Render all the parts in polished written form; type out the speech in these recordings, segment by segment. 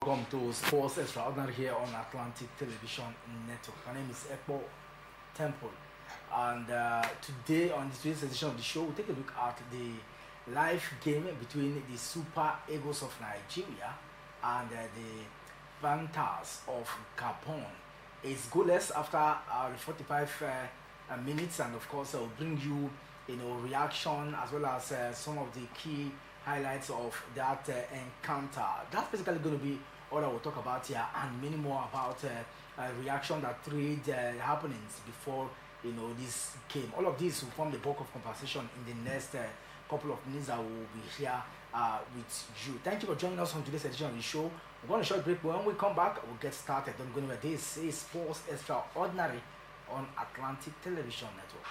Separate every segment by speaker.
Speaker 1: Welcome to Sports Extraordinary here on Atlantic Television Network. My name is Ekpo Temple, and today on today's edition of the show, we'll take a look at the live game between the Super Eagles of Nigeria and the Panthers of Gabon. It's goalless after 45 minutes, and of course, we'll bring you, reaction as well as some of the key highlights of that encounter. That's basically going to be all I will talk about here, and many more about reaction that trade happenings before this game. All of this will form the bulk of conversation in the next couple of minutes. I will be here with you. Thank you for joining us on today's edition of the show. We're going to short break, but when we come back, we'll get started. Don't go anywhere. This is Sports Extraordinary on Atlantic Television Network.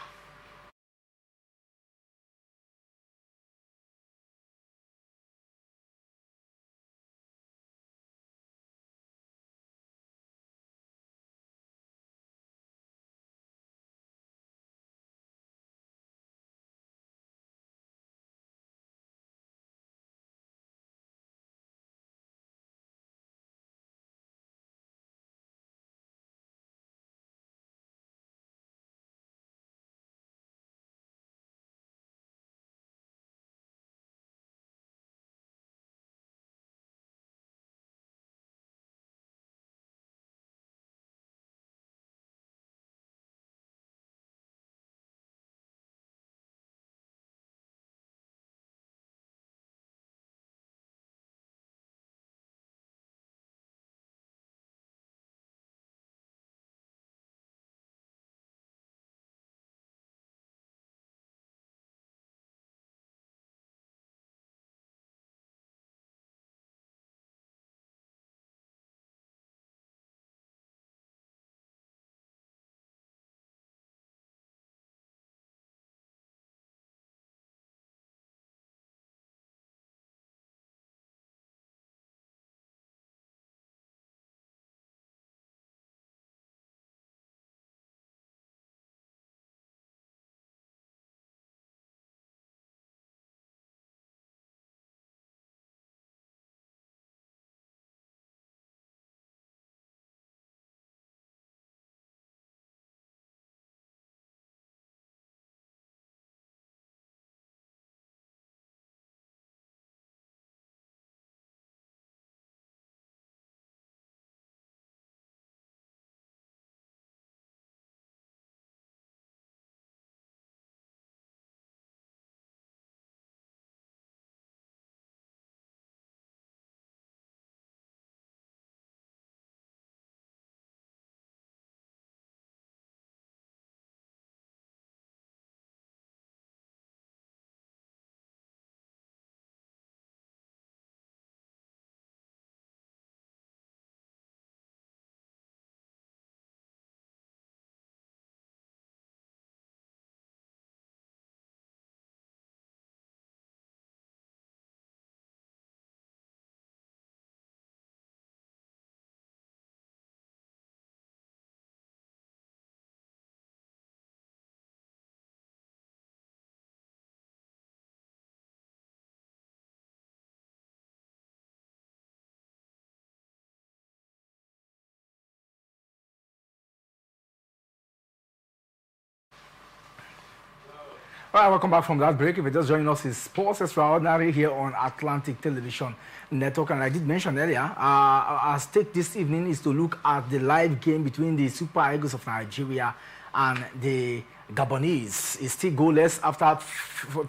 Speaker 1: All right, welcome back from that break. If you're just joining us, it's Sports Extraordinary here on Atlantic Television Network. And I did mention earlier, our stake this evening is to look at the live game between the Super Eagles of Nigeria and the Gabonese. It's still goalless after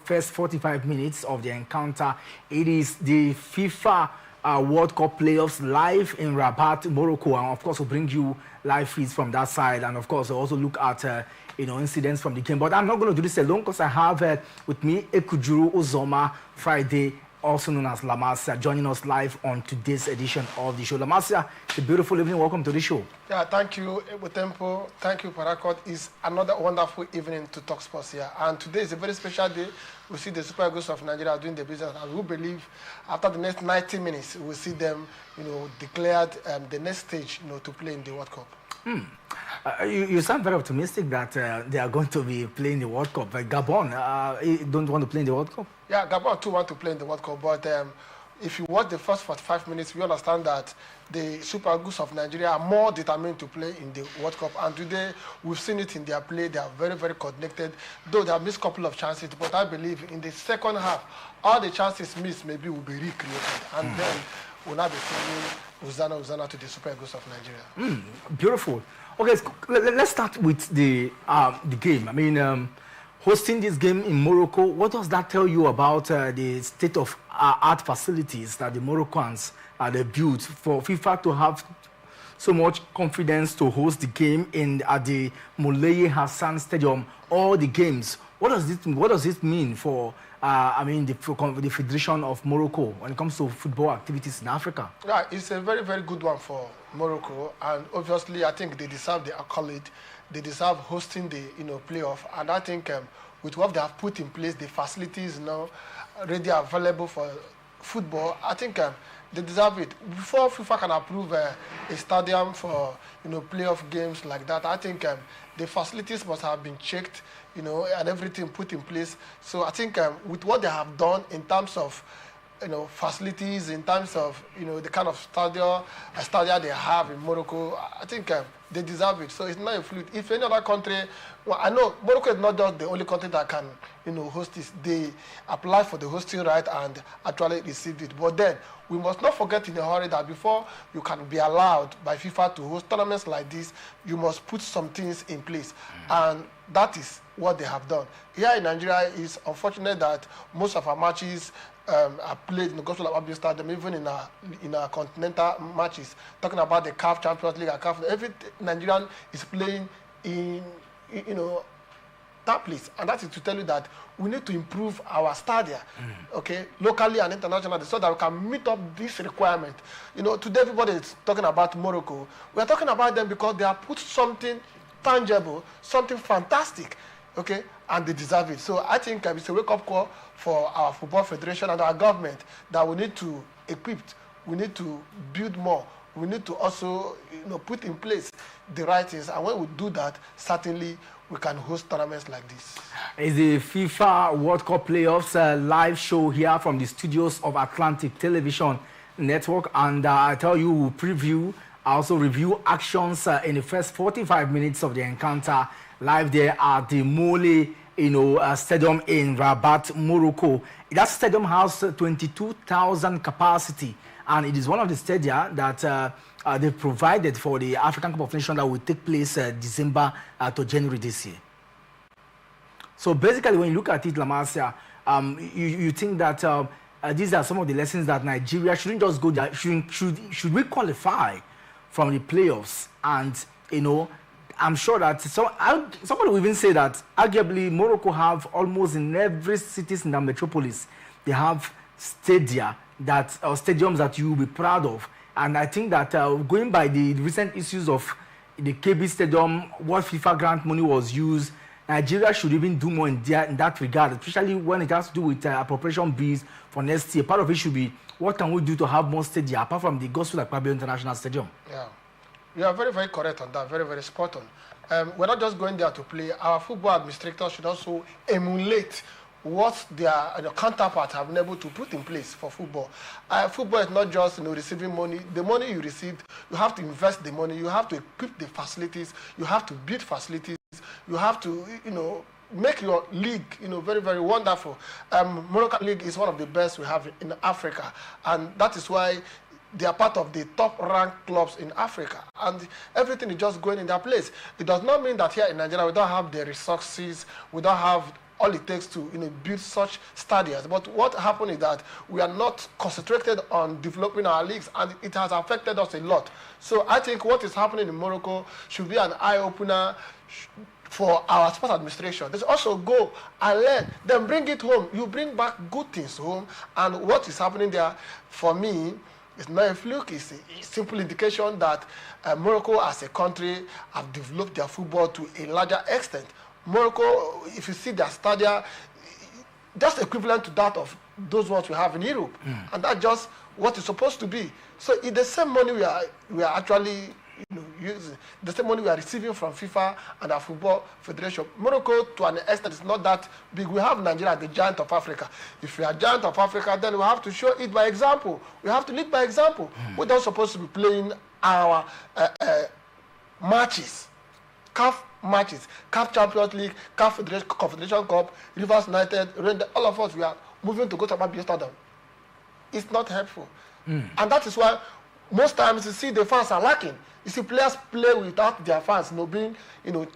Speaker 1: first 45 minutes of the encounter. It is the FIFA World Cup playoffs live in Rabat, Morocco, and of course we'll bring you live feeds from that side, and of course we'll also look at incidents from the game. But I'm not going to do this alone because I have with me Ekujuru Uzoma Friday, also known as Lamasia, joining us live on today's edition of the show. Lamasia, it's a beautiful evening. Welcome to the show.
Speaker 2: Yeah, thank you, Tempo. Thank you, Parakot. It's another wonderful evening to talk sports here. And today is a very special day. We see the Super Eagles of Nigeria doing the business, and we believe after the next 90 minutes, we'll see them, declared the next stage, to play in the World Cup.
Speaker 1: You sound very optimistic that they are going to be playing the World Cup. Gabon don't want to play in the World Cup?
Speaker 2: Yeah, Gabon too want to play in the World Cup, but if you watch the first 45 minutes, we understand that the Super Eagles of Nigeria are more determined to play in the World Cup. And today, we've seen it in their play. They are very, very coordinated, though they have missed a couple of chances. But I believe in the second half, all the chances missed maybe will be recreated. And then we'll now be sending Uzana to the Super Eagles of Nigeria.
Speaker 1: Beautiful. Okay, let's start with the game. I mean, hosting this game in Morocco, what does that tell you about the state of art facilities that the Moroccans they built for FIFA to have so much confidence to host the game at the Moulay Hassan Stadium? All the games. What does it mean for the Federation of Morocco when it comes to football activities in Africa?
Speaker 2: Yeah, it's a very, very good one for Morocco, and obviously I think they deserve the accolade. They deserve hosting the playoff, and I think with what they have put in place, the facilities now already available for football, I think they deserve it. Before FIFA can approve a stadium for playoff games like that, I think the facilities must have been checked, and everything put in place. So I think with what they have done in terms of facilities, in terms of the kind of stadia they have in Morocco, I think they deserve it. So it's not a fluke. If any other country, well, I know Morocco is not just the only country that can host this. They apply for the hosting right and actually received it. But then we must not forget in a hurry that before you can be allowed by FIFA to host tournaments like this, you must put some things in place, and that is what they have done. Here in Nigeria, it's unfortunate that most of our matches are played in the Gospel of Abia Stadium, even in our continental matches. Talking about the CAF Champions League, every Nigerian is playing in that place, and that is to tell you that we need to improve our stadia, okay, locally and internationally, so that we can meet up this requirement. Today everybody is talking about Morocco. We are talking about them because they have put something tangible, something fantastic, okay, and they deserve it. So I think it's a wake-up call for our football federation and our government that we need to equip, we need to build more, we need to also put in place the right things, and when we do that, certainly we can host tournaments like this.
Speaker 1: It's the FIFA World Cup Playoffs live show here from the studios of Atlantic Television Network, and I tell you, we'll preview, also review actions in the first 45 minutes of the encounter live there at the Moulay stadium in Rabat, Morocco. That stadium has 22,000 capacity, and it is one of the stadia that they provided for the African Cup of Nations that will take place December to January this year. So basically, when you look at it, Lamarcia, you think that these are some of the lessons that Nigeria shouldn't just go there. Should we qualify from the playoffs? And I'm sure that somebody will even say that arguably Morocco have almost in every city in the metropolis, they have stadiums that you will be proud of. And I think that going by the recent issues of the KB Stadium, what FIFA grant money was used, Nigeria should even do more in that regard, especially when it has to do with appropriation bills for next year. Part of it should be, what can we do to have more stadia apart from the Gospel Akpabio International Stadium? Yeah.
Speaker 2: You are very, very correct on that, very, very spot on. We're not just going there to play. Our football administrators should also emulate what their counterparts have been able to put in place for football. Football is not just receiving money. The money you received, you have to invest the money. You have to equip the facilities. You have to build facilities. You have to make your league very, very wonderful. Moroccan League is one of the best we have in Africa, and that is why they are part of the top-ranked clubs in Africa, and everything is just going in their place. It does not mean that here in Nigeria we don't have the resources, we don't have all it takes to build such stadiums. But what happened is that we are not concentrated on developing our leagues, and it has affected us a lot. So I think what is happening in Morocco should be an eye-opener for our sports administration. They also go and learn, then bring it home. You bring back good things home, and what is happening there, for me, it's not a fluke. It's a simple indication that Morocco as a country have developed their football to a larger extent. Morocco, if you see their stadia, just equivalent to that of those ones we have in Europe. And that's just what it's supposed to be. So it's the same money we are actually using, the same money we are receiving from FIFA and our football federation. Morocco, to an extent, is not that big. We have Nigeria, the giant of Africa. If we are giant of Africa, then we have to show it by example. We have to lead by example. We're not supposed to be playing our matches, CAF matches, CAF Champions League, CAF Confederation Cup, Rivers United, Rangers, all of us, we are moving to go to Abia Stadium. It's not helpful. And that is why most times you see the fans are lacking. You see players play without their fans, being,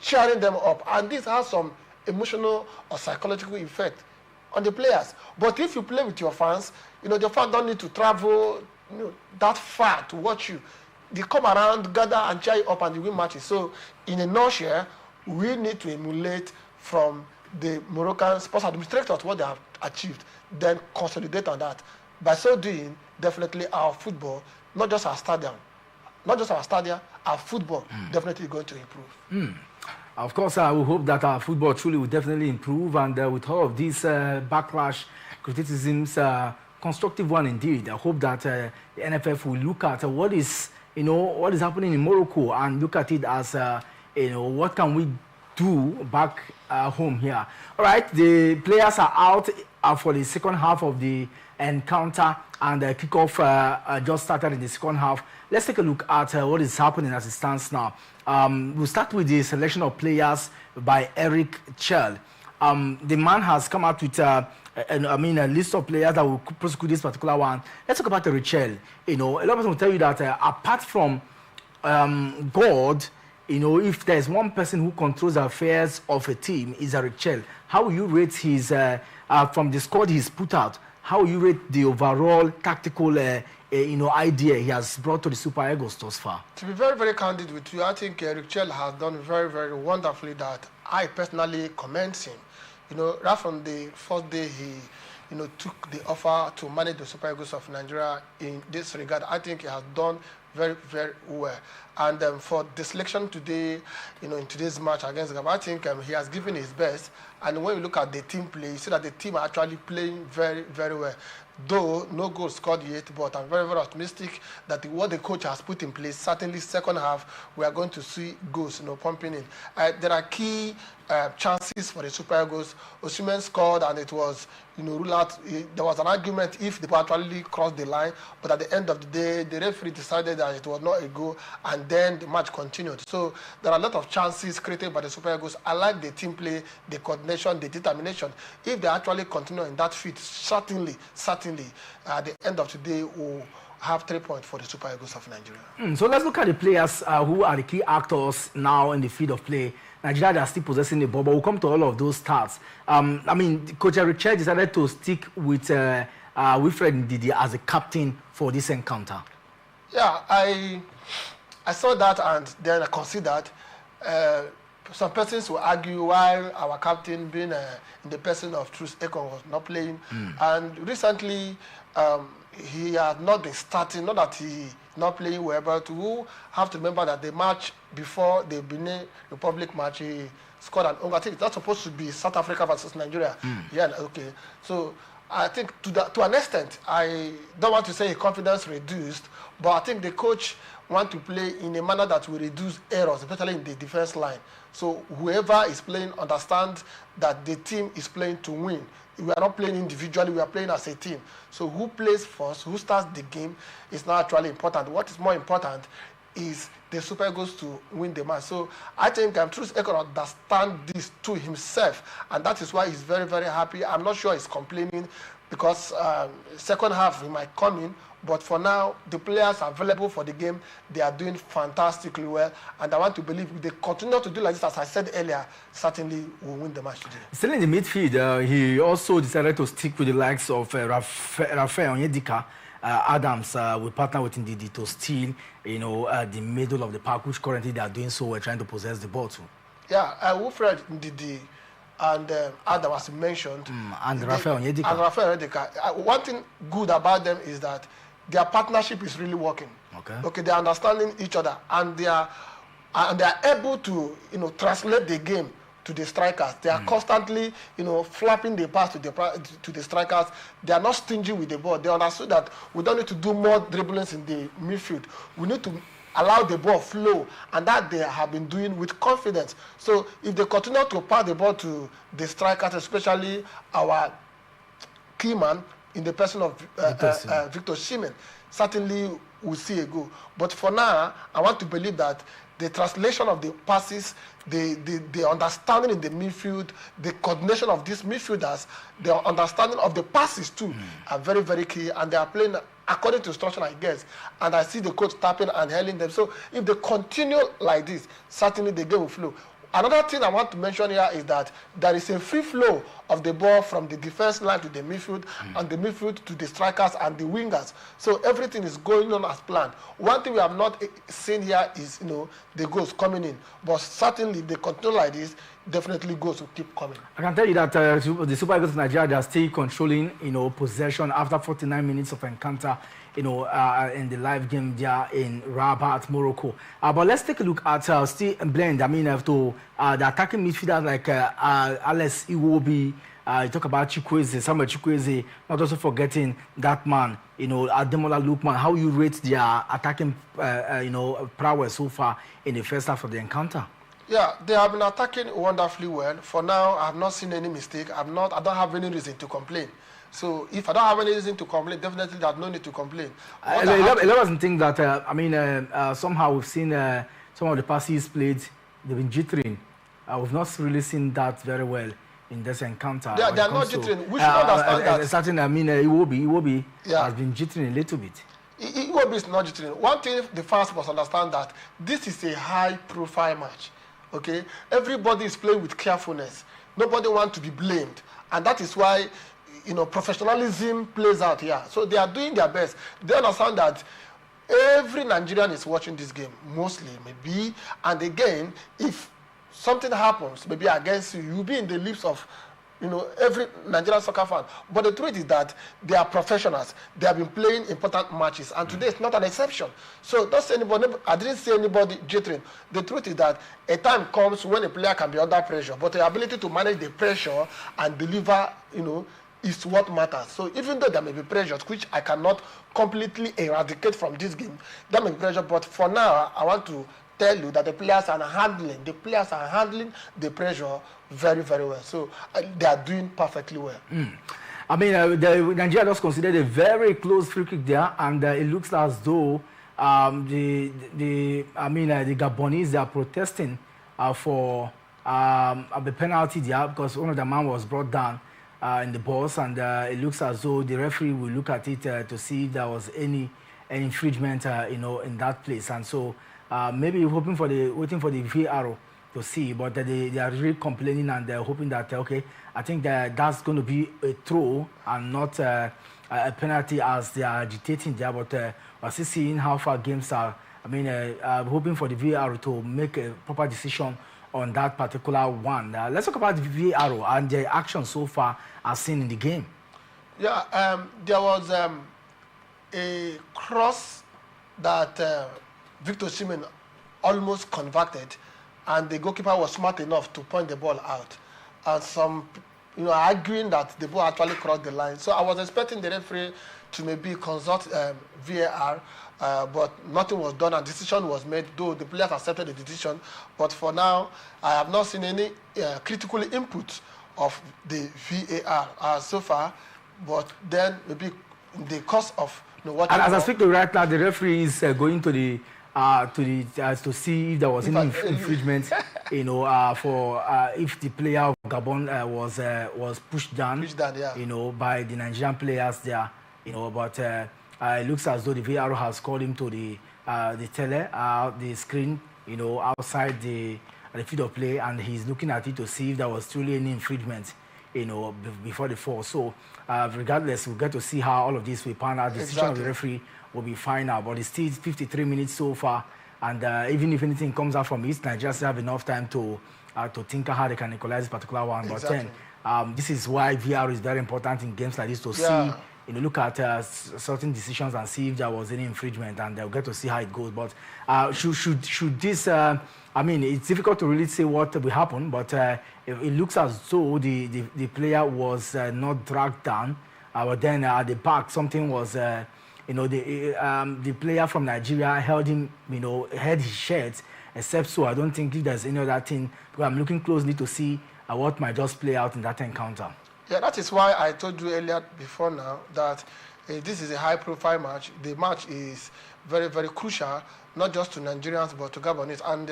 Speaker 2: cheering them up. And this has some emotional or psychological effect on the players. But if you play with your fans, the fans don't need to travel that far to watch you. They come around, gather and cheer you up and you win matches. So in a nutshell, we need to emulate from the Moroccan sports administrators what they have achieved, then consolidate on that. By so doing, definitely our football, not just our stadium, our football definitely going to improve.
Speaker 1: Of course, we hope that our football truly will definitely improve, and with all of these backlash, criticisms, constructive one indeed. I hope that the NFF will look at what is happening in Morocco and look at it as what can we do back home here. All right, the players are out for the second half of the encounter, and the kickoff just started in the second half. Let's take a look at what is happening as it stands now. We'll start with the selection of players by Eric Chell. The man has come out with a list of players that will prosecute this particular one. Let's talk about Eric Chell. A lot of people will tell you that apart from God, if there's one person who controls the affairs of a team, is Eric Chell. How will you rate his, from the squad he's put out, how will you rate the overall tactical idea he has brought to the Super Eagles thus far?
Speaker 2: To be very, very candid with you, I think Eric Chell has done very, very wonderfully. That I personally commend him. Right from the first day he took the offer to manage the Super Eagles of Nigeria in this regard, I think he has done very, very well. And for the selection today, in today's match against Gabon, I think he has given his best. And when you look at the team play, you see that the team are actually playing very, very well. Though no goal scored yet, but I'm very, very optimistic that what the coach has put in place, certainly second half, we are going to see goals, pumping in. There are key chances for the Super Eagles. Osimhen scored, and it was, ruled out. There was an argument if the ball actually crossed the line, but at the end of the day, the referee decided that it was not a goal, and then the match continued. So there are a lot of chances created by the Super Eagles. I like the team play, the coordination, the determination. If they actually continue in that fit, certainly, at the end of the day, we'll have 3 points for the Super Eagles of Nigeria.
Speaker 1: So let's look at the players who are the key actors now in the field of play. Nigeria, they are still possessing the ball, but we'll come to all of those stats. Coach Eric Chell decided to stick with Wilfred Ndidi as a captain for this encounter. Yeah,
Speaker 2: I saw that, and then I considered some persons will argue why our captain, being in the person of Truth Ekong, was not playing. And recently, he has not been starting, not that he not playing well, but we have to remember that the match before the Benin Republic match, he scored an own. I think that's supposed to be South Africa versus Nigeria. Yeah, okay. So I think to an extent, I don't want to say his confidence reduced, but I think the coach want to play in a manner that will reduce errors, especially in the defense line. So whoever is playing understands that the team is playing to win. We are not playing individually, we are playing as a team. So who plays first, who starts the game is not actually important. What is more important is the Super Eagles to win the match. So I think Truth Ekong understands this to himself, and that is why he's very, very happy. I'm not sure he's complaining, because second half he might come in, but for now, the players available for the game, they are doing fantastically well, and I want to believe if they continue to do like this, as I said earlier, certainly will win the match today.
Speaker 1: Still in the midfield, he also decided to stick with the likes of Rafael Onyedika. Adams will partner with Ndidi to steal, the middle of the park, which currently they are doing so. We're trying to possess the ball too.
Speaker 2: Yeah, Wilfred Ndidi and Adam, as you mentioned,
Speaker 1: and Rafael
Speaker 2: Onyedika. One thing good about them is that their partnership is really working. Okay, they are understanding each other, and they are able to translate the game to the strikers. They are constantly flapping the pass to the strikers. They are not stingy with the ball. They understood that we don't need to do more dribblings in the midfield. We need to allow the ball flow, and that they have been doing with confidence. So if they continue to pass the ball to the strikers, especially our key man in the person of Victor Osimhen, certainly we'll see a goal. But for now, I want to believe that the translation of the passes, the understanding in the midfield, the coordination of these midfielders, the understanding of the passes too are very, very key, and they are playing according to instruction, I guess. And I see the coach tapping and hailing them. So if they continue like this, certainly the game will flow. Another thing I want to mention here is that there is a free flow of the ball from the defense line to the midfield, and the midfield to the strikers and the wingers. So everything is going on as planned. One thing we have not seen here is, the goals coming in. But certainly, if they continue like this, definitely goals will keep coming.
Speaker 1: I can tell you that the Super Eagles of Nigeria, they are still controlling, possession after 49 minutes of encounter, in the live game there in Rabat, Morocco. But let's take a look at still blend. I mean, to the attacking midfielders like Alex Iwobi. You talk about Chukwueze, Samuel Chukwueze, not also forgetting that man, Ademola Lookman. How you rate their attacking, prowess so far in the first half of the encounter?
Speaker 2: Yeah, they have been attacking wonderfully well. For now, I have not seen any mistake. I don't have any reason to complain. So if I don't have any reason to complain, definitely there's no need to complain.
Speaker 1: A lot of things that, somehow we've seen some of the passes played, they've been jittering. We've not really seen that very well in this encounter.
Speaker 2: They are not jittering. We should understand that.
Speaker 1: Certain, Iwobi has been jittering a little bit.
Speaker 2: Iwobi is not jittering. One thing the fans must understand that this is a high-profile match. Okay? Everybody is playing with carefulness. Nobody wants to be blamed. And that is why professionalism plays out here. So they are doing their best. They understand that every Nigerian is watching this game, mostly, maybe. And again, if something happens, maybe against you, you'll be in the lips of, every Nigerian soccer fan. But the truth is that they are professionals. They have been playing important matches. And today is not an exception. So don't say anybody, I didn't see anybody jittering. The truth is that a time comes when a player can be under pressure. But the ability to manage the pressure and deliver, is what matters. So even though there may be pressures, which I cannot completely eradicate from this game, there may be pressure, but for now, I want to tell you that the players are handling the pressure very, very well. So they are doing perfectly well.
Speaker 1: I mean, Nigeria just considered a very close free kick there, and it looks as though the Gabonese, they are protesting for the penalty there, because one of the man was brought down in the box, and it looks as though the referee will look at it to see if there was any infringement, in that place. And so maybe waiting for the VAR to see, but they are really complaining, and they're hoping that I think that's going to be a throw and not a penalty as they are agitating there. But we're still seeing how far games are. I mean, hoping for the VAR to make a proper decision on that particular one. Let's talk about the VAR and the action so far as seen in the game.
Speaker 2: Yeah, there was a cross that Victor Osimhen almost converted, and the goalkeeper was smart enough to point the ball out. And some, arguing that the ball actually crossed the line. So I was expecting the referee to maybe consult VAR, but nothing was done, and decision was made, though the players accepted the decision. But for now, I have not seen any critical input of the VAR so far. But then maybe in the course of what.
Speaker 1: And as I speak to you right now, the referee is going to the to see if there was any infringement, for if the player of Gabon was pushed down, yeah. By the Nigerian players there, but it looks as though the VAR has called him to the the screen, outside the field of play, and he's looking at it to see if there was truly any infringement, before the fall. So regardless, we'll get to see how all of this will pan out. The decision of the referee will be final, but it's still 53 minutes so far, and even if anything comes out from it, Nigeria still have enough time to think how they can equalize this particular one. Exactly. But then this is why VAR is very important in games like this, to see, look at certain decisions and see if there was any infringement, and they'll get to see how it goes. But should this, it's difficult to really say what will happen, but it looks as though the player was not dragged down, but then at the back something was the player from Nigeria held him, held his shirt. Except so, I don't think if there's any other thing, because I'm looking closely to see what might just play out in that encounter.
Speaker 2: Yeah, that is why I told you earlier before now that this is a high-profile match. The match is very, very crucial, not just to Nigerians but to Gabonese, and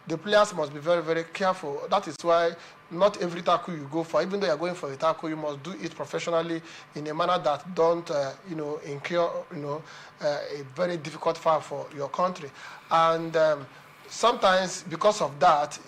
Speaker 2: the players must be very, very careful. That is why not every tackle you go for, even though you're going for a tackle, you must do it professionally in a manner that don't, incur, a very difficult foul for your country. And sometimes because of that,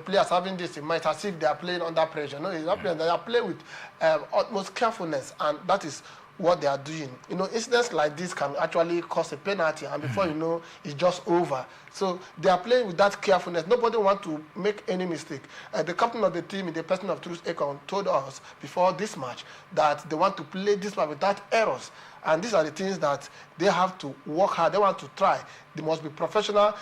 Speaker 2: players having this in mind as if they are playing under pressure. No, it's not playing. They are playing with utmost carefulness, and that is what they are doing. Incidents like this can actually cause a penalty, and before you know, it's just over. So they are playing with that carefulness. Nobody wants to make any mistake. The captain of the team, in the person of Truth Ekong, told us before this match that they want to play this match without errors. And these are the things that they have to work hard. They want to try. They must be professional.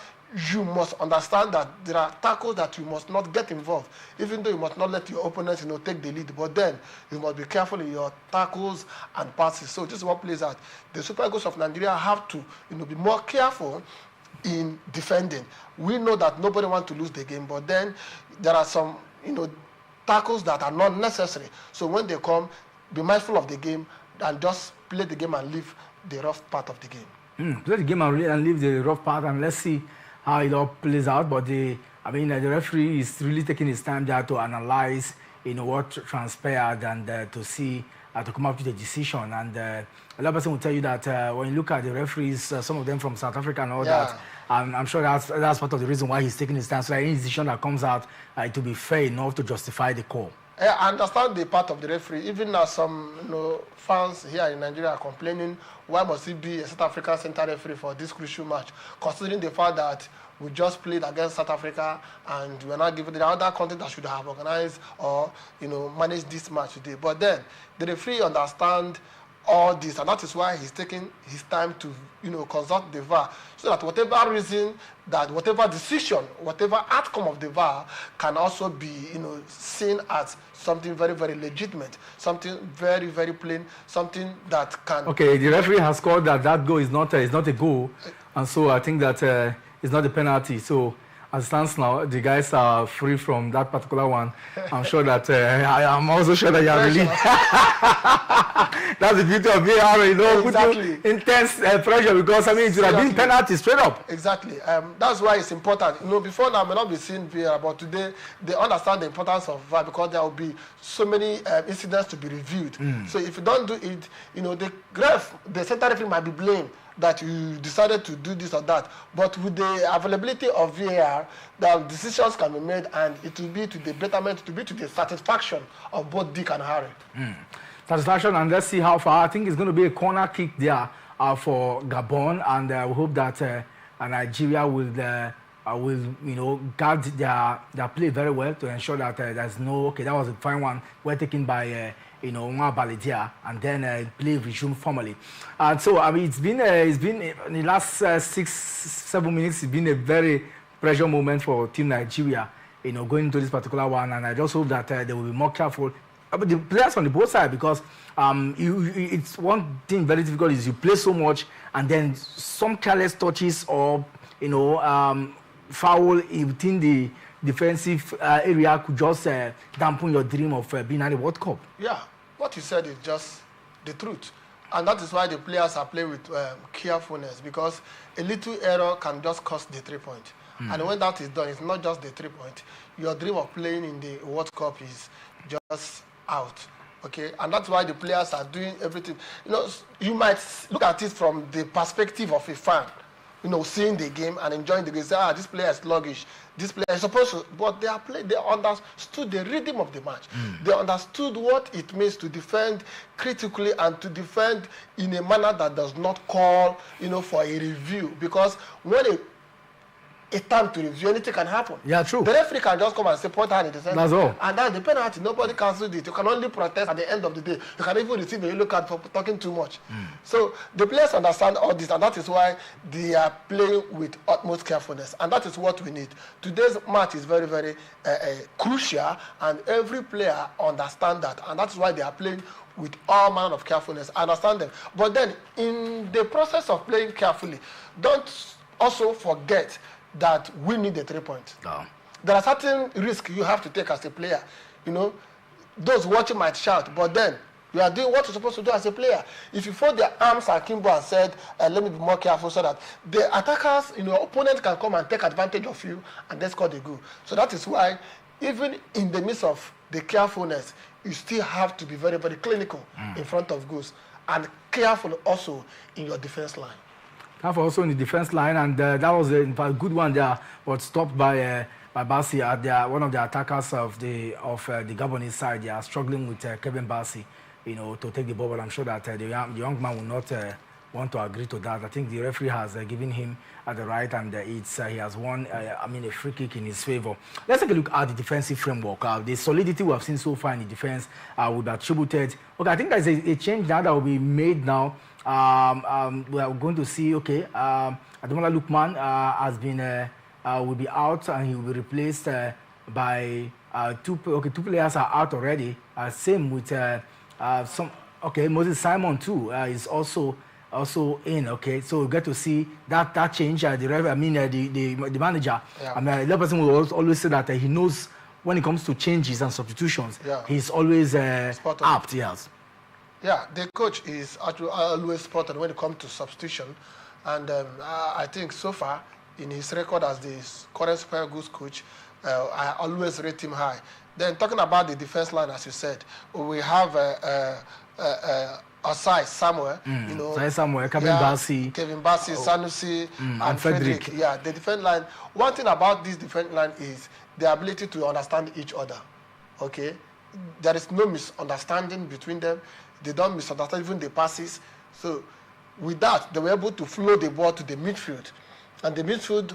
Speaker 2: You must understand that there are tackles that you must not get involved, even though you must not let your opponents, take the lead. But then you must be careful in your tackles and passes. So this is what plays out. The Super Eagles of Nigeria have to, be more careful in defending. We know that nobody wants to lose the game, but then there are some, tackles that are not necessary. So when they come, be mindful of the game and just play the game and leave the rough part of the game.
Speaker 1: Play the game and leave the rough part, and let's see how it all plays out. But the referee is really taking his time there to analyze, what transpired and to see, to come up with a decision. And a lot of person will tell you that when you look at the referees, some of them from South Africa and all that, I'm sure that's part of the reason why he's taking his time. So any decision that comes out, to be fair enough to justify the call.
Speaker 2: I understand the part of the referee. Even now, some fans here in Nigeria are complaining, why must he be a South African center referee for this crucial match, considering the fact that we just played against South Africa and we're not given the other country that should have organized or managed this match today. But then the referee understands all this, and that is why he's taking his time to consult the VAR, so that whatever reason, that whatever decision, whatever outcome of the VAR can also be seen as something very, very legitimate, something very, very plain, something that can.
Speaker 1: Okay, the referee has called that goal is not a goal, and so I think that it's not a penalty. So as it stands now, the guys are free from that particular one. I'm sure that I'm also sure that you are relieved. That's the beauty of VAR,
Speaker 2: exactly.
Speaker 1: Put you intense pressure, because it would have been penalty straight up.
Speaker 2: Exactly. That's why it's important. Before now, I may not be seeing VAR, but today they understand the importance of VAR, because there will be so many incidents to be reviewed. So if you don't do it, the center referee might be blamed that you decided to do this or that. But with the availability of VAR, the decisions can be made, and it will be to the betterment, to be to the satisfaction of both Dick and Harry.
Speaker 1: Satisfaction, and let's see how far. I think it's going to be a corner kick there for Gabon, and we hope that Nigeria will guard their play very well to ensure that there's no. Okay, that was a fine one. We're taken by Omar Balidia, and then play resume formally. And so it's been in the last 6-7 minutes. It's been a very pressure moment for Team Nigeria, going into this particular one, and I just hope that they will be more careful. But the players on the both sides, because it's one thing very difficult is you play so much, and then some careless touches or foul within the defensive area could just dampen your dream of being at the World Cup.
Speaker 2: Yeah, what you said is just the truth. And that is why the players are playing with carefulness, because a little error can just cost the 3 point. And when that is done, it's not just the 3 point. Your dream of playing in the World Cup is just out. Okay, and that's why the players are doing everything. You might look at it from the perspective of a fan, seeing the game and enjoying the game. Say, this player is sluggish. This player is supposed to, but they understood the rhythm of the match. They understood what it means to defend critically and to defend in a manner that does not call, for a review. Because when a time to review. Anything can happen.
Speaker 1: Yeah, true.
Speaker 2: The referee can just come and say point hand in the center.
Speaker 1: That's all.
Speaker 2: And then the penalty, nobody cancelled it. You can only protest at the end of the day. You can even receive a yellow card for talking too much. So the players understand all this, and that is why they are playing with utmost carefulness. And that is what we need. Today's match is very, very crucial, and every player understands that. And that is why they are playing with all manner of carefulness. I understand them. But then, in the process of playing carefully, don't also forget that we need the 3 points.
Speaker 1: No.
Speaker 2: There are certain risks you have to take as a player. You know, those watching might shout, but then you are doing what you're supposed to do as a player. If you fold their arms akimbo and said, let me be more careful, so that the attackers, opponent can come and take advantage of you and then score the goal. So that is why, even in the midst of the carefulness, you still have to be very, very clinical in front of goals, and careful also in your defense line.
Speaker 1: Careful also in the defense line, and that was a good one there, but stopped by Bassi. One of the attackers of the Gabonese side. They are struggling with Kevin Bassi, to take the ball. But I'm sure that the young man will not want to agree to that. I think the referee has given him the right, and he has won. A free kick in his favor. Let's take a look at the defensive framework. The solidity we have seen so far in the defense will be attributed. Okay, I think there's a change now that will be made now. We are going to see. Okay, Ademola Lookman has been will be out, and he will be replaced by two. Okay, 2 players are out already. Same with some. Okay, Moses Simon too is also in. Okay, so we get to see that change. The manager.
Speaker 2: Yeah.
Speaker 1: The person will always say that he knows when it comes to changes and substitutions.
Speaker 2: Yeah.
Speaker 1: He's always apt. Yes.
Speaker 2: Yeah, the coach is actually always spotted when it comes to substitution, and I think so far in his record as the current Super Eagles coach, I always rate him high. Then talking about the defense line, as you said, we have Osai Samuel,
Speaker 1: Osai Samuel, Kevin Bassi,
Speaker 2: Sanusi, and Frederick. Yeah, the defense line. One thing about this defense line is the ability to understand each other. Okay, there is no misunderstanding between them. They don't misunderstand even the passes. So with that, they were able to flow the ball to the midfield. And the midfield,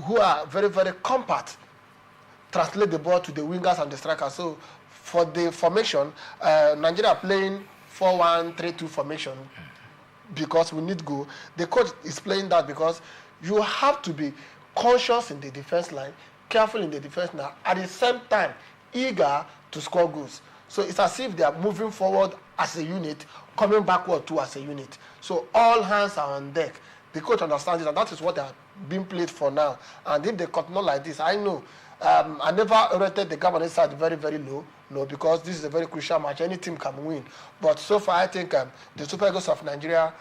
Speaker 2: who are very, very compact, translate the ball to the wingers and the strikers. So for the formation, Nigeria playing 4-1-3-2 formation because we need goal. The coach is playing that because you have to be conscious in the defense line, careful in the defense line, at the same time eager to score goals. So it's as if they are moving forward as a unit, coming backward too as a unit. So all hands are on deck. The coach understands it, and that is what they are being played for now. And if they continue like this, I know, I never rated the Gabonese side very, very low, because this is a very crucial match. Any team can win. But so far, I think the Super Eagles of Nigeria,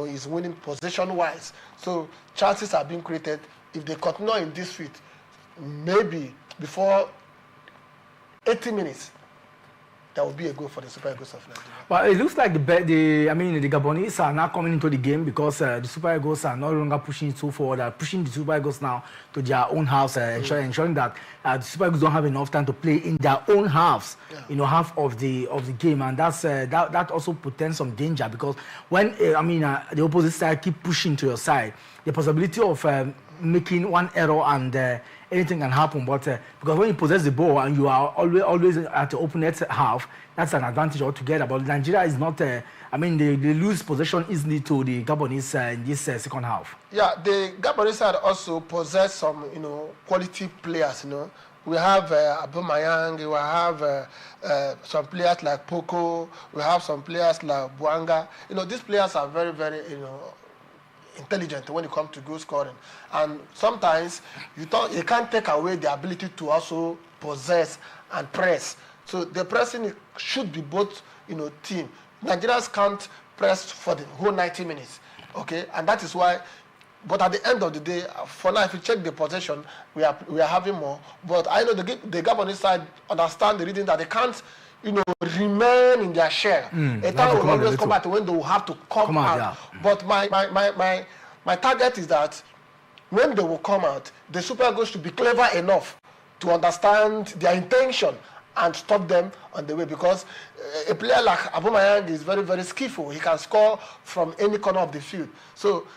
Speaker 2: is winning position-wise. So chances are being created. If they continue in this fit, maybe before 80 minutes, there will be a goal for the Super Eagles of Nigeria. But
Speaker 1: it looks like the Gabonese are now coming into the game because the Super Eagles are no longer pushing it so forward. They're pushing the Super Eagles now to their own house, ensuring that the Super Eagles don't have enough time to play in their own halves, half of the game, and that's that also presents some danger because when the opposite side keep pushing to your side, the possibility of making one error and anything can happen. But because when you possess the ball and you are always at the opponent's half, that's an advantage altogether. But Nigeria is not. They lose possession easily to the Gabonese in this second half. Yeah,
Speaker 2: the Gabonese side also possess some quality players. We have Aubameyang, we have some players like Poco, we have some players like Bouanga. These players are very, very intelligent when it comes to goal scoring, and sometimes you can't take away the ability to also possess and press. So the pressing should be both team. Nigerians can't press for the whole 90 minutes, okay, and that is why. But at the end of the day, for now, if you check the possession, we are having more. But I know the Gabonese side understand the reason that they can't remain in their shell. A time will always come at when they will have to come out. Yeah. But my target is that when they will come out, the Super Eagles should be clever enough to understand their intention and stop them on the way, because a player like Aubameyang is very, very skillful. He can score from any corner of the field. So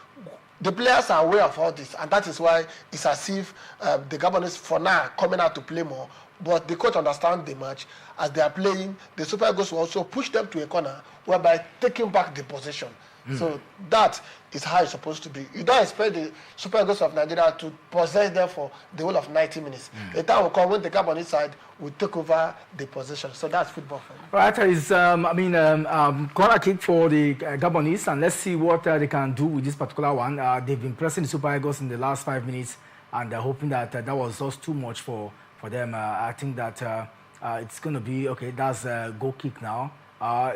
Speaker 2: The players are aware of all this, and that is why it's as if the Gabonese, for now, coming out to play more. But the coach understands the match. As they are playing, the Super Eagles will also push them to a corner, whereby taking back the possession. So that is how it's supposed to be. You don't expect the Super Eagles of Nigeria to possess them for the whole of 90 minutes. The time will come when the Gabonese side will take over the possession. So that's football for me.
Speaker 1: Right, is corner kick for the Gabonese, and let's see what they can do with this particular one. They've been pressing the Super Eagles in the last 5 minutes, and they're hoping that that was just too much for them. I think that it's going to be okay. That's a goal kick now.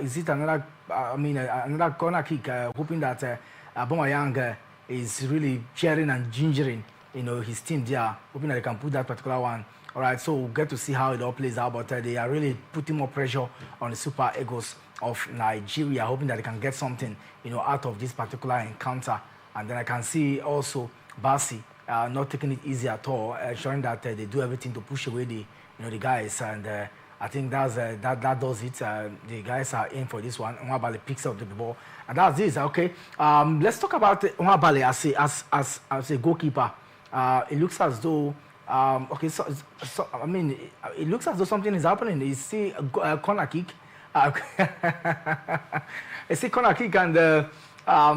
Speaker 1: Is it another? Another corner kick. Hoping that Abomayang is really cheering and gingering, his team there. Hoping that they can put that particular one. All right, so we'll get to see how it all plays out. But they are really putting more pressure on the Super Eagles of Nigeria, hoping that they can get something, out of this particular encounter. And then I can see also Basi not taking it easy at all, ensuring that they do everything to push away the guys. And I think that does it. The guys are in for this one. Nwabali picks up the ball, and that's this. Okay, let's talk about Nwabali as a goalkeeper. It looks as though it looks as though something is happening. You see a corner kick. You see corner kick and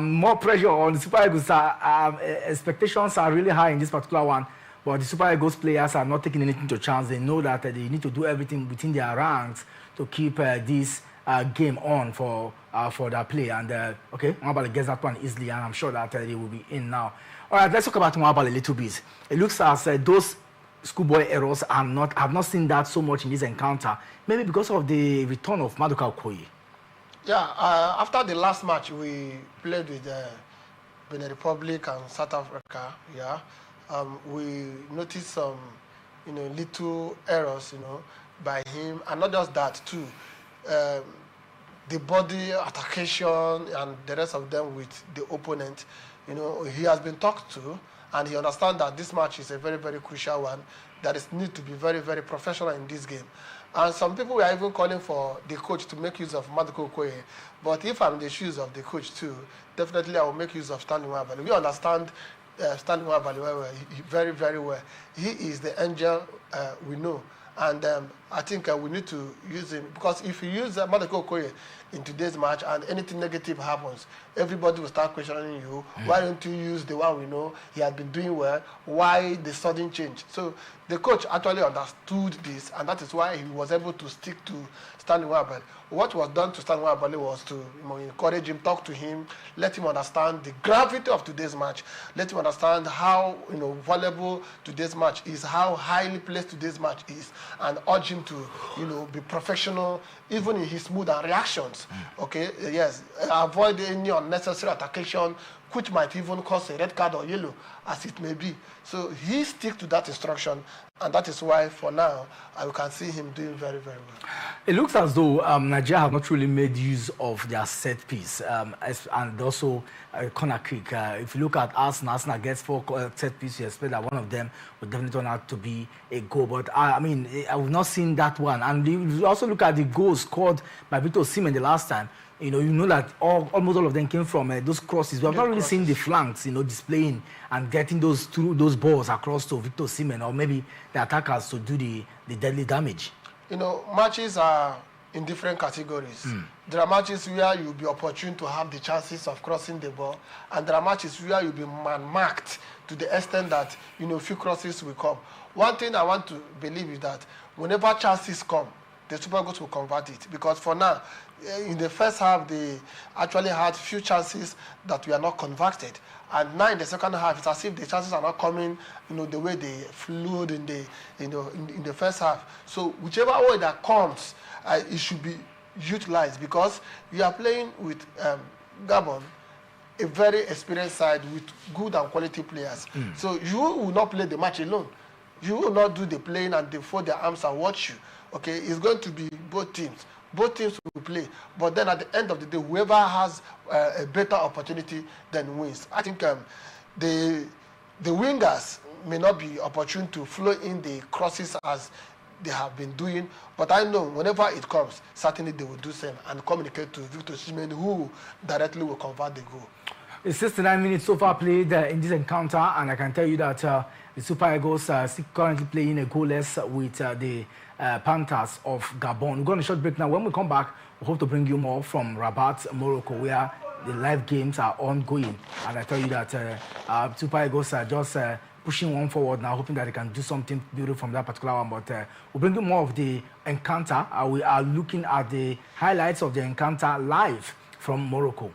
Speaker 1: more pressure on the Super Eagles. Expectations are really high in this particular one. But the Super Eagles players are not taking anything to chance. They know that they need to do everything within their ranks to keep this game on for their play. And Nwabali gets that one easily, and I'm sure that they will be in now. All right, let's talk about Nwabali a little bit. It looks as those schoolboy errors have not seen that so much in this encounter. Maybe because of the return of Maduka Okoye.
Speaker 2: Yeah, after the last match we played with Benin Republic and South Africa, we noticed some, little errors, by him, and not just that too. The body attackation and the rest of them with the opponent, he has been talked to, and he understands that this match is a very, very crucial one. That is need to be very, very professional in this game. And some people were even calling for the coach to make use of Maduka Okoye. But if I'm in the shoes of the coach too, definitely I will make use of Stanley Nwabali. We understand Stanley Nwabali very, very well. He is the angel we know. And I think we need to use him, because if you use Maduka Okoye in today's match and anything negative happens, everybody will start questioning you. Why don't you use the one we know? He had been doing well. Why the sudden change? So the coach actually understood this, and that is why he was able to stick to Stanley Nwabali. What was done to Stanley Nwabali was to encourage him, talk to him, let him understand the gravity of today's match, let him understand how valuable today's match is, how highly placed today's match is, and urge him to be professional even in his mood and reactions. Okay, yes, avoid any unnecessary attackation which might even cause a red card or yellow, as it may be. So he sticks to that instruction, and that is why, for now, I can see him doing very, very well.
Speaker 1: It looks as though Nigeria have not really made use of their set piece, and also corner kick. If you look at Arsenal gets 4 set pieces, you expect that one of them would definitely turn out to be a goal. But I've not seen that one. And you also look at the goals scored by Victor Osimhen the last time. You know that almost all of them came from those crosses. We have not really seen the flanks, displaying and getting those balls across to Victor Osimhen, or maybe the attackers to do the deadly damage.
Speaker 2: Matches are in different categories. There are matches where you'll be opportune to have the chances of crossing the ball, and there are matches where you'll be man-marked to the extent that few crosses will come. One thing I want to believe is that whenever chances come, the Super Eagles will convert it, because for now, in the first half, they actually had few chances that were not converted, and now in the second half, it's as if the chances are not coming, the way they flowed in the first half. So whichever way that comes, it should be utilized, because we are playing with Gabon, a very experienced side with good and quality players. So you will not play the match alone. You will not do the playing and they fold their arms and watch you. Okay, it's going to be both teams. Both teams will play, but then at the end of the day, whoever has a better opportunity then wins. I think the wingers may not be opportune to flow in the crosses as they have been doing, but I know whenever it comes, certainly they will do same and communicate to Victor Osimhen, who directly will convert the goal.
Speaker 1: It's 69 minutes so far played in this encounter, and I can tell you that the Super Eagles are still currently playing a goalless with the Panthers of Gabon. We're going to short break now. When we come back, we hope to bring you more from Rabat, Morocco, where the live games are ongoing. And I tell you that Super Eagles are just pushing one forward now, hoping that they can do something beautiful from that particular one. But we'll bring you more of the encounter. We are looking at the highlights of the encounter live from Morocco.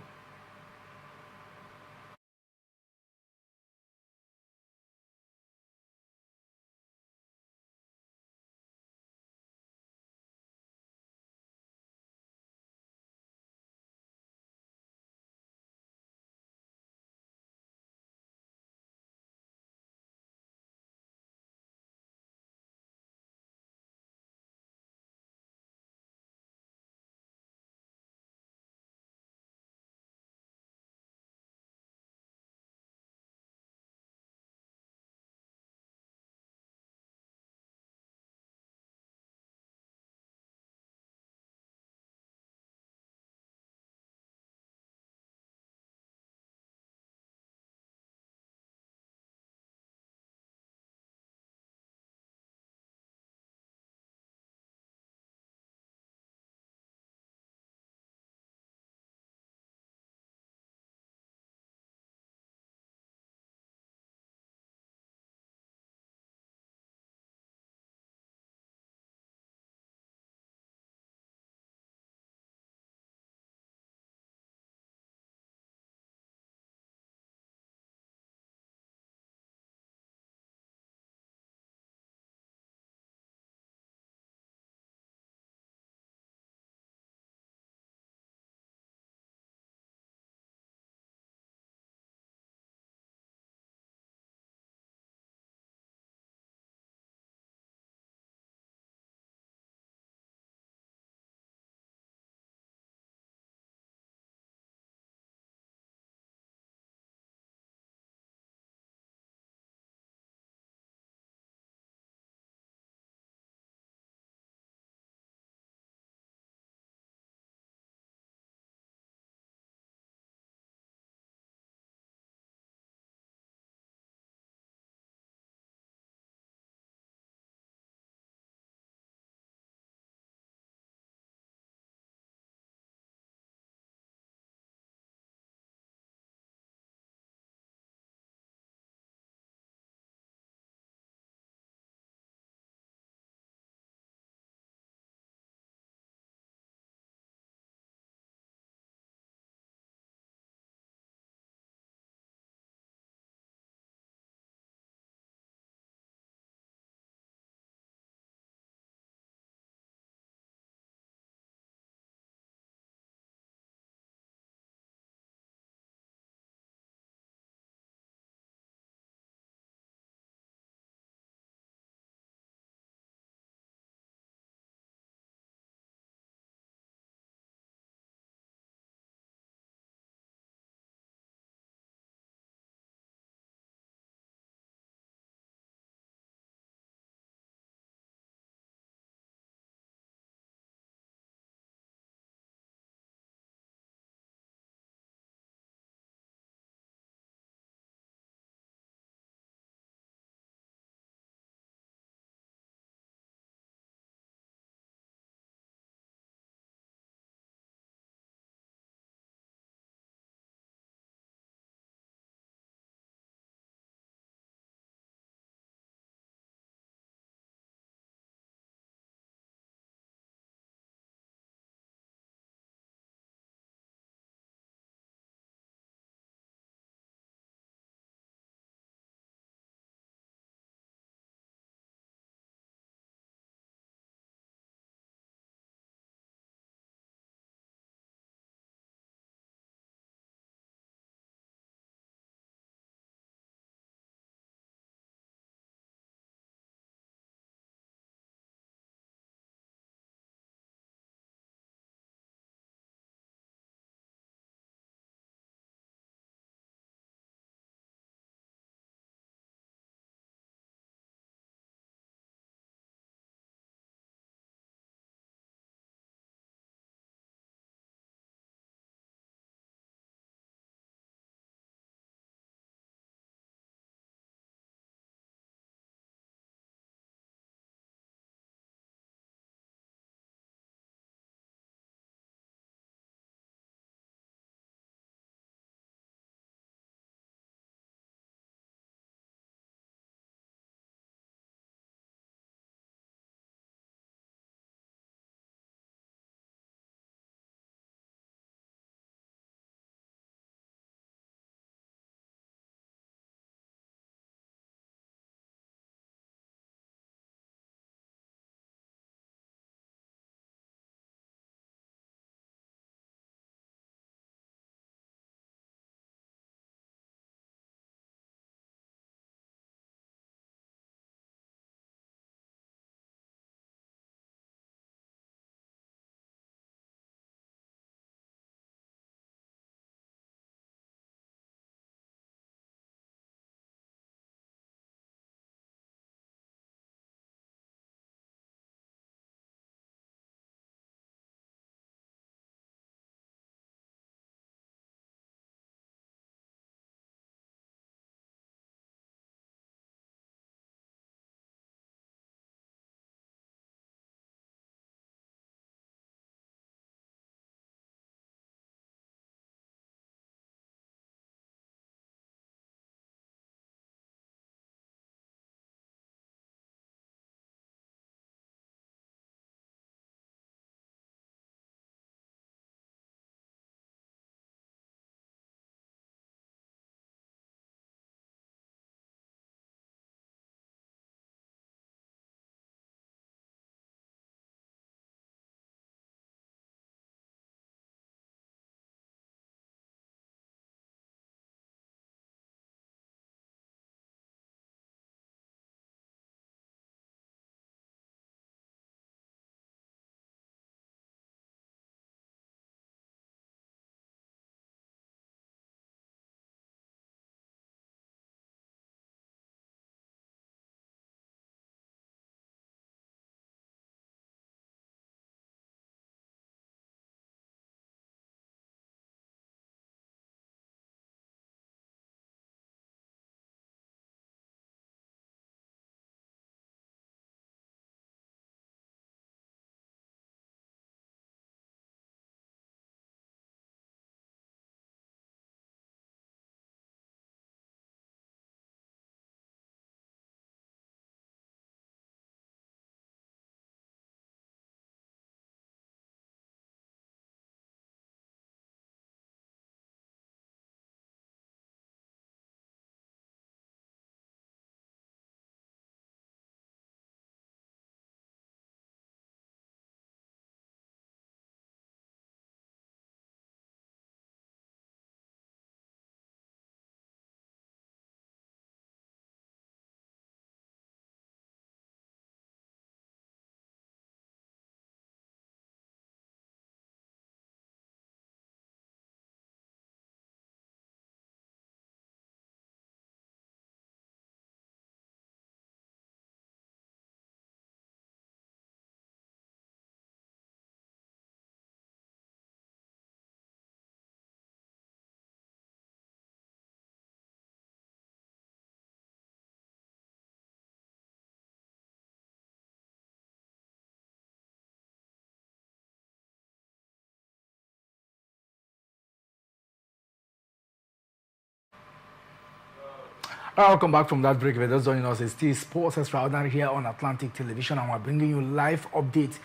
Speaker 1: Welcome back from that break. If you're just joining us, it's still Sports Extraordinary here on Atlantic Television, and we're bringing you live updates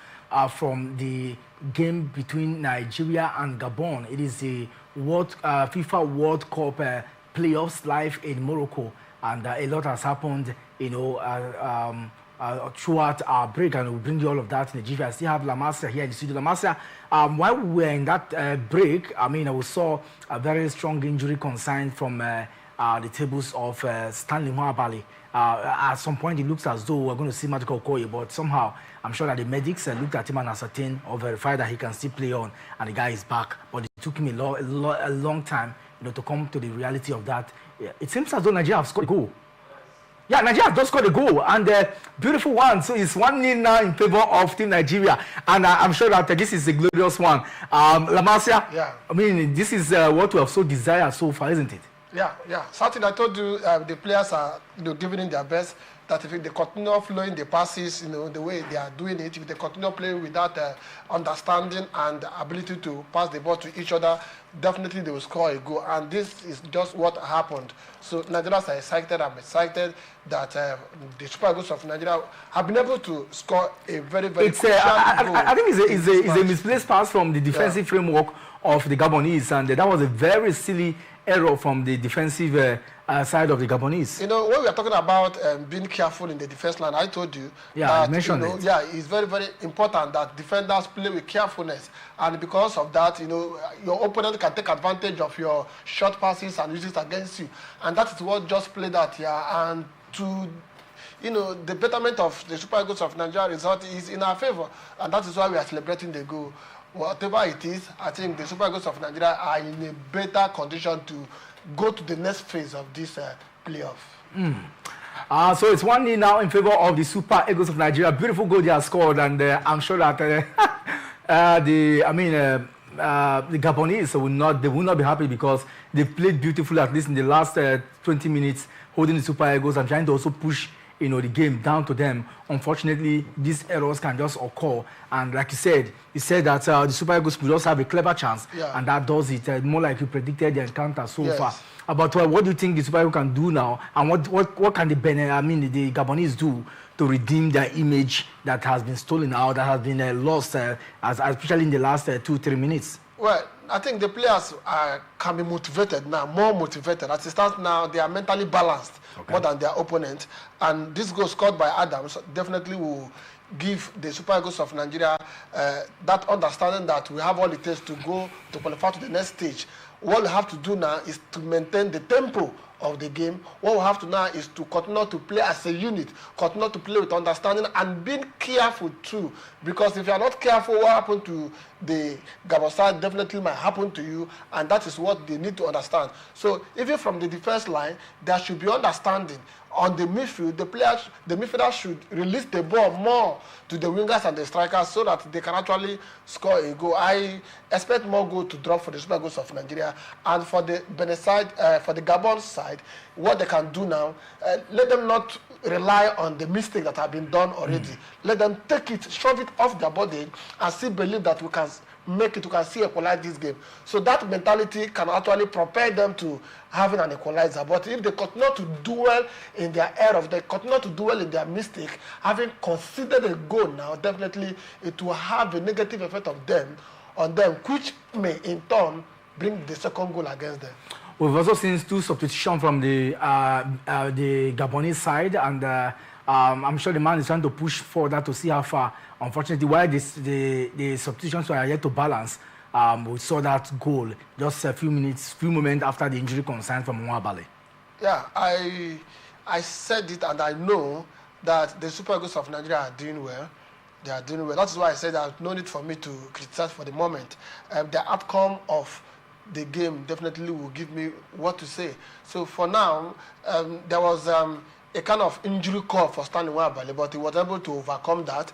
Speaker 1: from the game between Nigeria and Gabon. It is the FIFA World Cup playoffs live in Morocco, and a lot has happened, throughout our break, and we'll bring you all of that in the GV. I still have Lamasia here in the studio. Lamasia, while we were in that break, we saw a very strong injury concern from the tables of Stanley Nwabali. At some point, it looks as though we're going to see Magical Okoye, but somehow I'm sure that the medics looked at him and ascertained or verified that he can still play on, and the guy is back. But it took him a long time, to come to the reality of that. It seems as though Nigeria have scored a goal. Yeah, Nigeria has just scored a goal, and beautiful one. So it's 1-0 now in favor of Team Nigeria, and I'm sure that this is a glorious one. Lamasia,
Speaker 2: yeah.
Speaker 1: This is what we have so desired so far, isn't it?
Speaker 2: Yeah. Something I told you, the players are giving in their best. That if they continue flowing the passes, the way they are doing it, if they continue playing with that understanding and ability to pass the ball to each other, definitely they will score a goal. And this is just what happened. So Nigerians are excited. I'm excited that the Super Eagles of Nigeria have been able to score a very, very crucial goal.
Speaker 1: I think it's a misplaced pass from the defensive framework of the Gabonese, and that was a very silly error from the defensive side of the Gabonese.
Speaker 2: When we are talking about being careful in the defense line, I told you
Speaker 1: that
Speaker 2: it's very, very important that defenders play with carefulness, and because of that, your opponent can take advantage of your short passes and use it against you, and that is what just played out here. And to the betterment of the Super Eagles of Nigeria result is in our favor, and that is why we are celebrating the goal. Whatever it is, I think the Super Eagles of Nigeria are in a better condition to go to the next phase of this playoff.
Speaker 1: So it's 1-0 now in favor of the Super Eagles of Nigeria. Beautiful goal they have scored, and I'm sure that the Gabonese will not be happy, because they played beautifully, at least in the last 20 minutes, holding the Super Eagles and trying to also push the game down to them. Unfortunately, these errors can just occur, and like you said that the Super Eagles could just have a clever chance, and that does it. More like you predicted the encounter so far. But what do you think the Super Eagles can do now, and what can the Gabonese do to redeem their image that has been stolen out, that has been lost, especially in the last 2-3 minutes?
Speaker 2: Well, I think the players can be motivated now, more motivated. As it stands now, they are mentally balanced more than their opponent. And this goal scored by Adams definitely will give the Super Eagles of Nigeria that understanding that we have all it takes to go to qualify to the next stage. What we have to do now is to maintain the tempo of the game. What we have to now is to continue to play as a unit, continue to play with understanding and being careful too. Because if you are not careful, what happened to the Gabon side definitely might happen to you, and that is what they need to understand. So even from the defense line, there should be understanding. On the midfield, the midfielders should release the ball more to the wingers and the strikers so that they can actually score a goal. I expect more goal to drop for the Super Eagles of Nigeria. And for the Benin side, for the Gabon side, what they can do now, let them not rely on the mistake that have been done already. Let them take it, shove it off their body, and still believe that we can make it, we can see equalize this game. So that mentality can actually prepare them to having an equalizer. But if they continue to do well in their error, if they continue to do well in their mistake, having considered a goal now, definitely it will have a negative effect on them, which may in turn bring the second goal against them.
Speaker 1: We've also seen 2 substitutions from the Gabonese side, and I'm sure the man is trying to push further to see how far. Unfortunately, while the substitutions were yet to balance, we saw that goal just a few moments after the injury concern from Nwabali.
Speaker 2: Yeah, I said it, and I know that the Super Eagles of Nigeria are doing well. They are doing well. That's why I said there's no need for me to criticize for the moment. The outcome of the game definitely will give me what to say. So for now, there was a kind of injury call for Stanley Nwabali, but he was able to overcome that.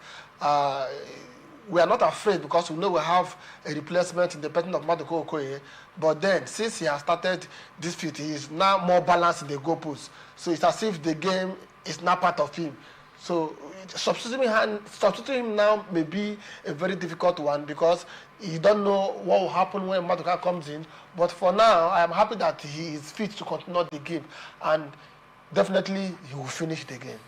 Speaker 2: We are not afraid because we know we have a replacement in the person of Magical Okoye. But then, since he has started this field, he is now more balanced in the goalpost. So it's as if the game is now part of him. So substituting him now may be a very difficult one because you don't know what will happen when Maduka comes in. But for now, I am happy that he is fit to continue the game. And definitely he will finish the game.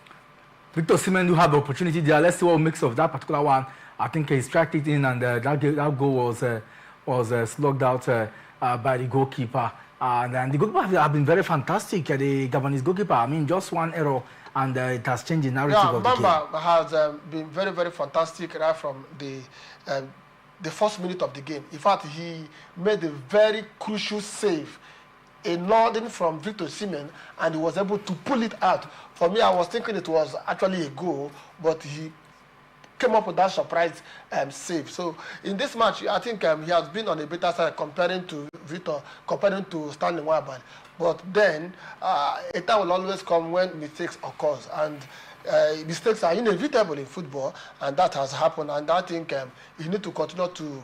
Speaker 1: Victor Osimhen do have the opportunity there. Let's see what makes of that particular one. I think he struck it in, and that goal was slugged out by the goalkeeper. And the goalkeeper have been very fantastic. The Gabonese goalkeeper, I mean, just one error, and it has changed the narrative of the game.
Speaker 2: Bamba has been very, very fantastic right from the first minute of the game. In fact, he made a very crucial save, a nodding from Victor Osimhen, and he was able to pull it out. For me, I was thinking it was actually a goal, but he came up with that surprise save. So in this match, I think he has been on a better side comparing to Stanley Nwabali. But then a time will always come when mistakes occurs, and mistakes are inevitable in football, and that has happened. And I think he need to continue to,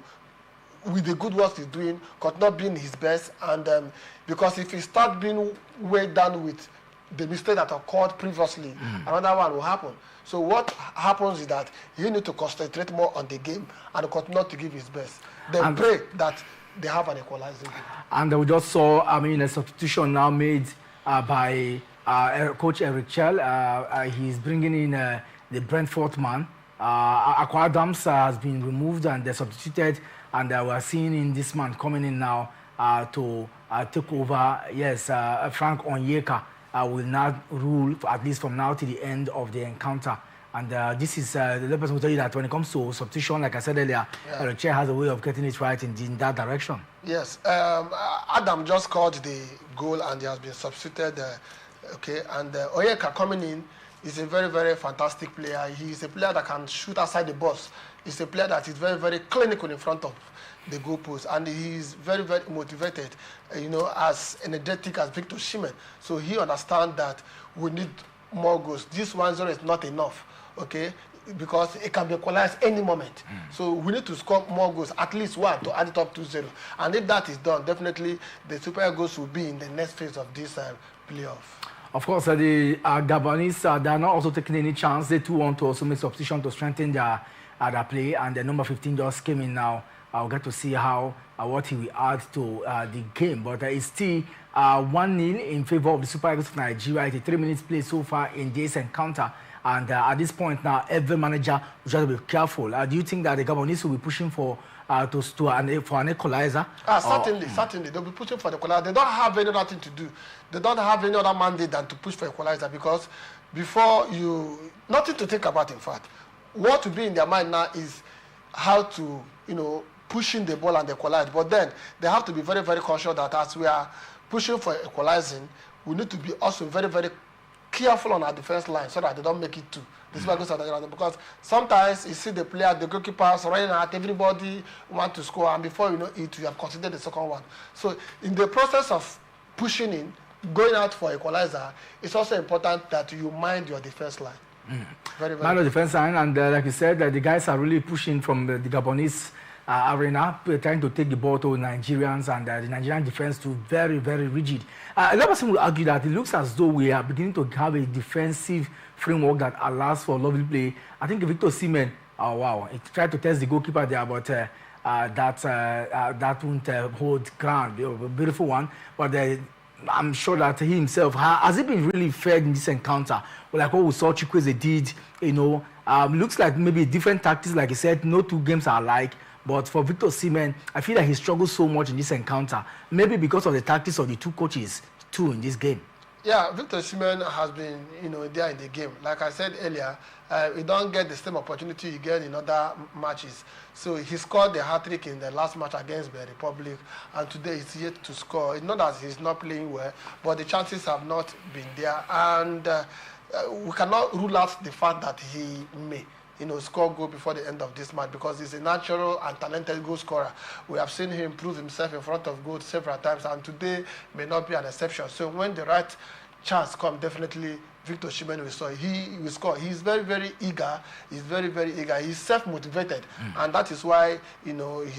Speaker 2: with the good work he's doing, continue being his best. And because if he start being weighed down with the mistake that occurred previously, another one will happen. So what happens is that he need to concentrate more on the game and continue to give his best. Then pray that they have an equalizing goal. And
Speaker 1: we just saw, I mean, a substitution now made by Coach Eric Chell. He's bringing in the Brentford man. Akwa Adams has been removed and they're substituted, and we're seeing in this man coming in now to take over. Yes, Frank Onyeka will now rule, at least from now to the end of the encounter. And this is the person will tell you that when it comes to substitution, like I said earlier, Eric Chell has a way of getting it right in that direction.
Speaker 2: Yes, Adam just scored the goal and he has been substituted. Okay, and Onyeka coming in is a very, very fantastic player. He is a player that can shoot outside the box. He's a player that is very, very clinical in front of the goalpost, and he is very, very motivated, as energetic as Victor Osimhen. So he understands that we need more goals. This 1-0 is not enough, okay, because it can be equalized any moment. So we need to score more goals, at least one, to add it up to 0. And if that is done, definitely the Super Eagles will be in the next phase of this playoff.
Speaker 1: Of course, the Gabonese, they are not also taking any chance. They too want to also make substitution to strengthen their play, and the number 15 just came in now. I'll get to see how what he will add to the game. But it's still 1-0 in favor of the Super Eagles of Nigeria. It's a 3 minutes play so far in this encounter. And at this point now, every manager will try to be careful. Do you think that the Gabonese will be pushing for an equalizer?
Speaker 2: Certainly. They'll be pushing for the equalizer. They don't have any other thing to do. They don't have any other mandate than to push for equalizer, because before nothing to think about, in fact. What will be in their mind now is how to, pushing the ball and equalize. But then they have to be very, very conscious that as we are pushing for equalizing, we need to be also very, very careful on our defense line so that they don't make it two. Because sometimes you see the player, the goalkeepers running at everybody want to score, and before you know it, you have considered the second one. So in the process of pushing in, going out for equalizer, it's also important that you mind your defense line. Very, very
Speaker 1: mind the defense line, and like you said, the guys are really pushing from the Gabonese arena, trying to take the ball to Nigerians, and the Nigerian defense too very, very rigid. A lot of people will argue that it looks as though we are beginning to have a defensive framework that allows for lovely play. I think Victor Osimhen, he tried to test the goalkeeper there, but that won't hold ground. A beautiful one, but I'm sure that he himself has he been really fed in this encounter. Well, like what we saw Chukwueze did, looks like maybe different tactics. Like he said, no two games are alike. But for Victor Osimhen, I feel that he struggles so much in this encounter, maybe because of the tactics of the two coaches too in this game.
Speaker 2: Yeah, Victor Osimhen has been, there in the game. Like I said earlier, he don't get the same opportunity he get in other matches. So he scored the hat-trick in the last match against the Republic, and today he's yet to score. It's not that he's not playing well, but the chances have not been there. And we cannot rule out the fact that he may score goal before the end of this match, because he's a natural and talented goal scorer. We have seen him prove himself in front of goal several times, and today may not be an exception. So when the right chance comes, definitely Victor Osimhen will score. He will score. He's very, very eager. He's very, very eager. He's self-motivated, and that is why he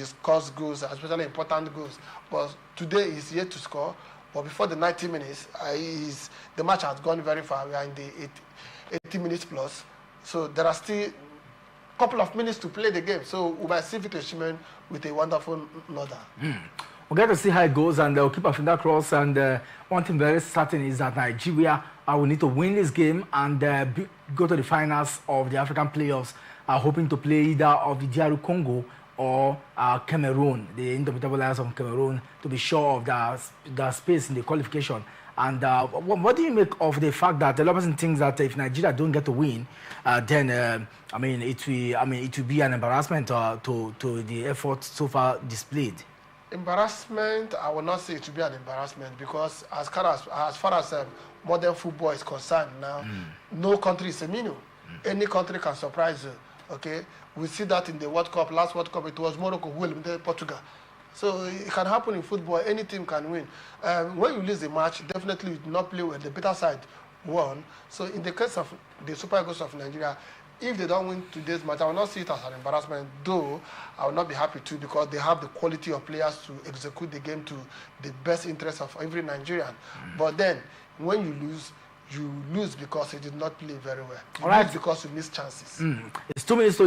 Speaker 2: scores goals, especially important goals. But today he's yet to score. But before the 90 minutes, the match has gone very far. We are in the 80 minutes plus. So there are still a couple of minutes to play the game. So we might see Victor Osimhen with a wonderful nodder.
Speaker 1: We'll get to see how it goes, and we'll keep our finger crossed. And one thing very certain is that Nigeria will need to win this game and go to the finals of the African playoffs, hoping to play either of the DR Congo or Cameroon, the indomitable Lions of Cameroon, to be sure of the space in the qualification. And what do you make of the fact that a lot of person thinks that if Nigeria don't get to win, then it will be an embarrassment to the effort so far displayed?
Speaker 2: Embarrassment, I will not say it will be an embarrassment, because as far as modern football is concerned now, no country is immune. Any country can surprise you. Okay, we see that in the World Cup. Last World Cup, it was Morocco who eliminated Portugal. So it can happen in football. Any team can win. When you lose a match, definitely you do not play well. The better side won. So in the case of the Super Eagles of Nigeria, if they don't win today's match, I will not see it as an embarrassment, though I will not be happy too, because they have the quality of players to execute the game to the best interest of every Nigerian. But then, when you lose because you did not play very well. You lose because you missed chances.
Speaker 1: It's 2 minutes to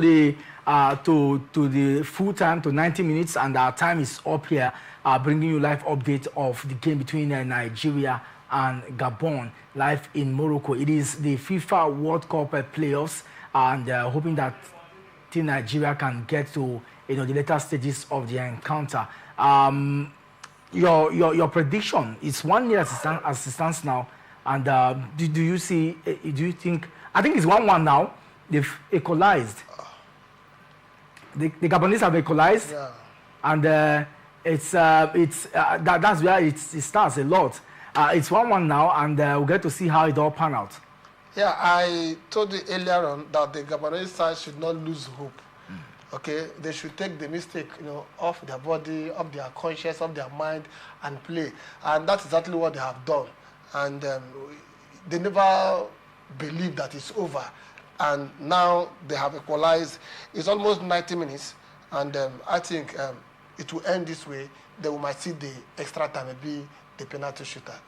Speaker 1: the full time, to 90 minutes, and our time is up here, bringing you live update of the game between Nigeria and Gabon, live in Morocco. It is the FIFA World Cup playoffs, and hoping that Team Nigeria can get to the later stages of the encounter. Your prediction is 1-0 as it stands now. And do you think, I think it's 1-1 now. They've equalized. The Gabonese have equalized.
Speaker 2: Yeah.
Speaker 1: And that's where it starts a lot. It's 1-1 now, and we'll get to see how it all pan out.
Speaker 2: Yeah, I told you earlier on that the Gabonese side should not lose hope. Okay, they should take the mistake, off their body, off their conscience, off their mind, and play. And that's exactly what they have done. And they never believed that it's over. And now they have equalized. It's almost 90 minutes. And I think it will end this way. Then we might see the extra time, maybe the penalty shootout.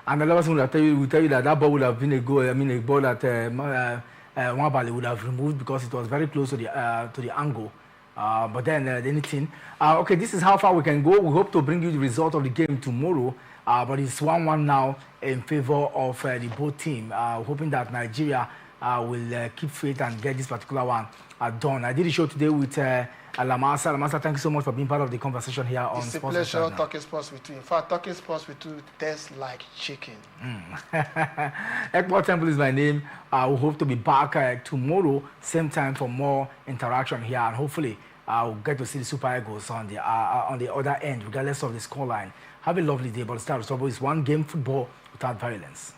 Speaker 1: And the last one will tell you that ball would have been a goal. I mean, a ball that Nwabali would have removed because it was very close to the angle. But then anything. Okay, this is how far we can go. We hope to bring you the result of the game tomorrow. But it's 1-1 now in favor of the both team. Hoping that Nigeria will keep faith and get this particular one done. I did a show today with Lamasa. Lamasa, thank you so much for being part of the conversation here on Sports.
Speaker 2: It's a pleasure talking sports with you. In fact, talking sports with you tastes like chicken.
Speaker 1: Ekpo Temple is my name. We hope to be back tomorrow, same time, for more interaction here, and hopefully we'll get to see the Super Eagles on the other end, regardless of the scoreline. Have a lovely day, but StarTimes is one game football without violence.